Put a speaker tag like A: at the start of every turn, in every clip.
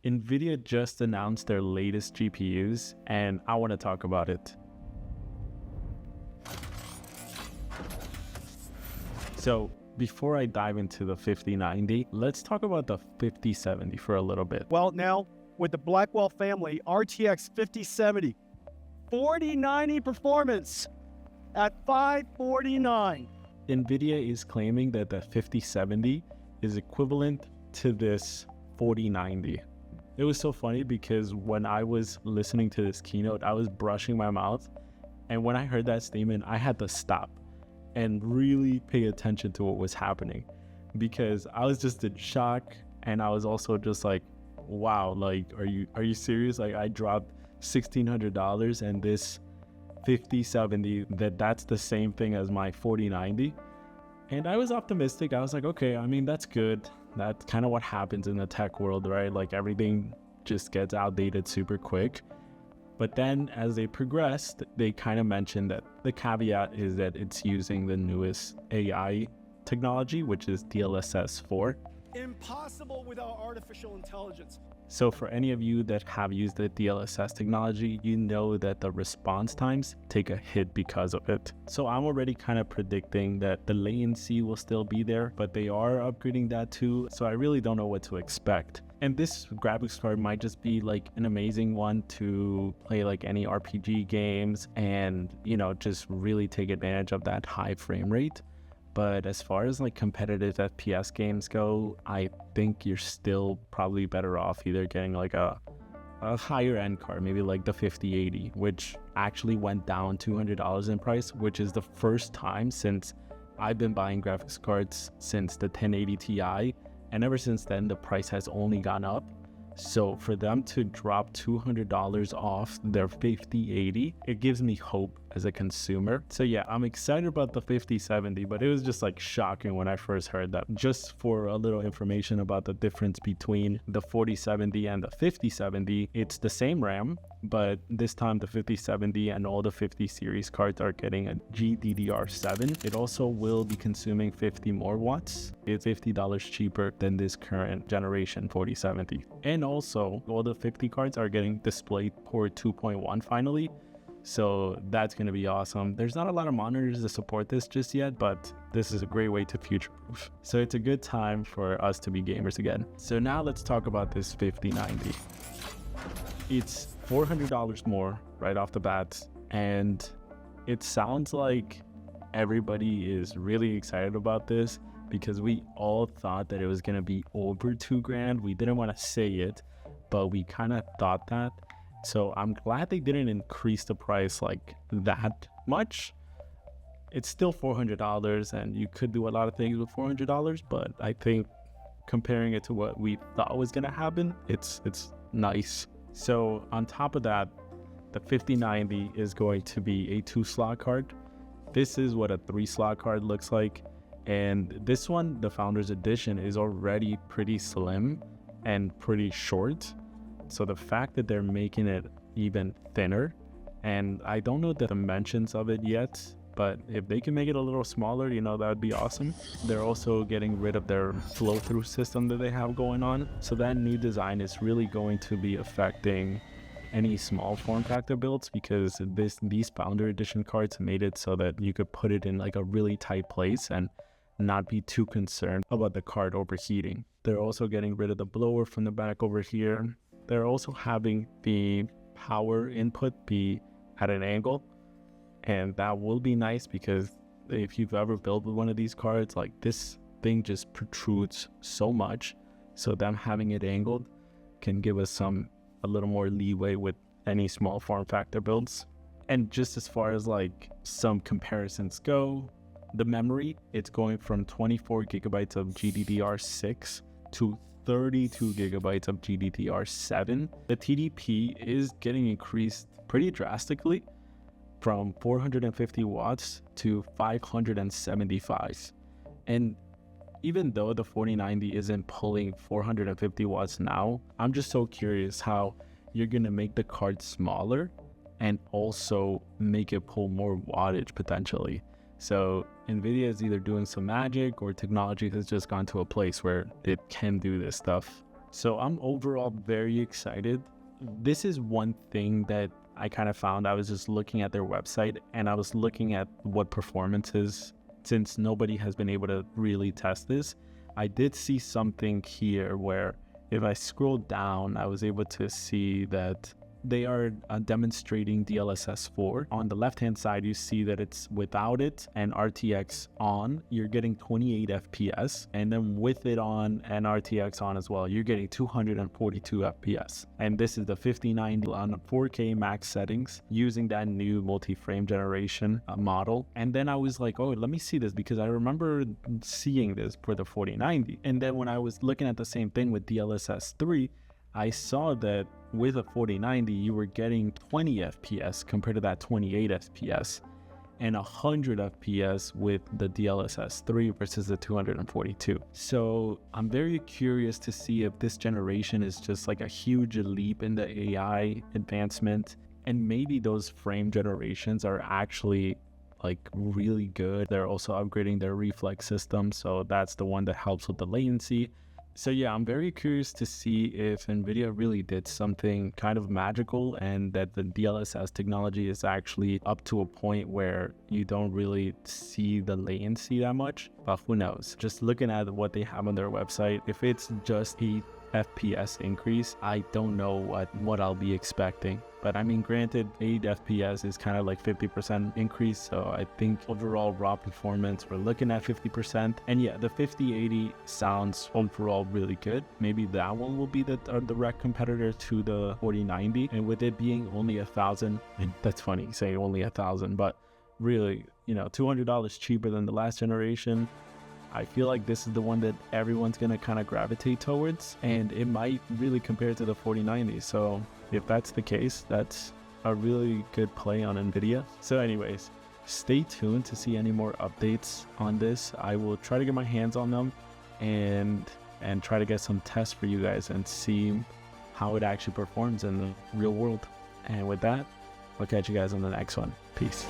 A: Nvidia just announced their latest GPUs, and I want to talk about it. So before I dive into the 5090, let's talk about the 5070 for a little bit.
B: Well, now with the Blackwell family, RTX 5070, 4090 performance at $549.
A: Nvidia is claiming that the 5070 is equivalent to this 4090. It was so funny because when I was listening to this keynote, I was brushing my mouth, and when I heard that statement, I had to stop and really pay attention to what was happening, because I was just in shock, and I was also just like, wow, like, are you serious? Like, I dropped $1,600 and this 5070, that's the same thing as my 4090. And I was optimistic. I was like, okay, I mean, that's good. That's kind of what happens in the tech world, right? Like, everything just gets outdated super quick. But then as they progressed, they kind of mentioned that the caveat is that it's using the newest AI technology, which is DLSS 4.
B: Impossible without artificial intelligence.
A: So for any of you that have used the DLSS technology, you know that the response times take a hit because of it. So I'm already kind of predicting that the latency will still be there, but they are upgrading that too. So I really don't know what to expect. And this graphics card might just be like an amazing one to play like any RPG games and, you know, just really take advantage of that high frame rate. But as far as like competitive FPS games go, I think you're still probably better off either getting like a higher end card, maybe like the 5080, which actually went down $200 in price, which is the first time since I've been buying graphics cards since the 1080 Ti. And ever since then, the price has only gone up. So for them to drop $200 off their 5080, it gives me hope as a consumer. So yeah, I'm excited about the 5070, but it was just like shocking when I first heard that. Just for a little information about the difference between the 4070 and the 5070, it's the same RAM, but this time the 5070 and all the 50 series cards are getting a GDDR7. It also will be consuming 50 more watts. It's $50 cheaper than this current generation 4070. And also, all the 50 cards are getting DisplayPort 2.1 finally. So that's going to be awesome. There's not a lot of monitors to support this just yet, but this is a great way to future-proof. So it's a good time for us to be gamers again. So now let's talk about this 5090. It's $400 more right off the bat, and it sounds like everybody is really excited about this because we all thought that it was going to be over $2,000. We didn't want to say it, but we kind of thought that. So I'm glad they didn't increase the price like that much. It's still $400, and you could do a lot of things with $400, but I think comparing it to what we thought was going to happen, it's nice. So on top of that, the 5090 is going to be a 2-slot card. This is what a 3-slot card looks like. And this one, the Founders Edition, is already pretty slim and pretty short. So the fact that they're making it even thinner, and I don't know the dimensions of it yet, but if they can make it a little smaller, you know, that would be awesome. They're also getting rid of their flow-through system that they have going on. So that new design is really going to be affecting any small form factor builds, because these Founder Edition cards made it so that you could put it in like a really tight place and not be too concerned about the card overheating. They're also getting rid of the blower from the back over here. They're also having the power input be at an angle, and that will be nice because if you've ever built with one of these cards, like, this thing just protrudes so much, so them having it angled can give us a little more leeway with any small form factor builds. And just as far as like some comparisons go, the memory, it's going from 24 gigabytes of GDDR6 to 32 gigabytes of GDDR7. The TDP is getting increased pretty drastically from 450 watts to 575. And even though the 4090 isn't pulling 450 watts now, I'm just so curious how you're gonna make the card smaller and also make it pull more wattage potentially. So Nvidia is either doing some magic, or technology has just gone to a place where it can do this stuff. So I'm overall very excited. This is one thing that I kind of found. I was just looking at their website and I was looking at what performance is, since nobody has been able to really test this. I did see something here where if I scroll down, I was able to see that they are demonstrating DLSS 4. On the left-hand side, you see that it's without it and RTX on, you're getting 28 FPS. And then with it on and RTX on as well, you're getting 242 FPS. And this is the 5090 on 4K max settings using that new multi-frame generation model. And then I was like, oh, let me see this, because I remember seeing this for the 4090. And then when I was looking at the same thing with DLSS 3, I saw that with a 4090, you were getting 20 FPS compared to that 28 FPS, and 100 FPS with the DLSS 3 versus the 242. So I'm very curious to see if this generation is just like a huge leap in the AI advancement, and maybe those frame generations are actually like really good. They're also upgrading their reflex system, so that's the one that helps with the latency. So yeah, I'm very curious to see if Nvidia really did something kind of magical, and that the DLSS technology is actually up to a point where you don't really see the latency that much, but who knows? Just looking at what they have on their website, if it's just a FPS increase, I don't know what I'll be expecting. But I mean, granted, 8 FPS is kind of like 50% increase, so I think overall raw performance, we're looking at 50%. And yeah, the 5080 sounds overall really good. Maybe that one will be the direct competitor to the 4090. And with it being only 1,000, and that's funny saying only 1,000, but really, you know, $200 cheaper than the last generation. I feel like this is the one that everyone's going to kind of gravitate towards, and it might really compare to the 4090. So if that's the case, that's a really good play on Nvidia. So anyways, stay tuned to see any more updates on this. I will try to get my hands on them and try to get some tests for you guys and see how it actually performs in the real world. And with that, I'll catch you guys on the next one. Peace.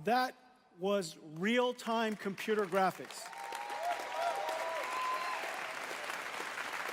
B: That was real-time computer graphics.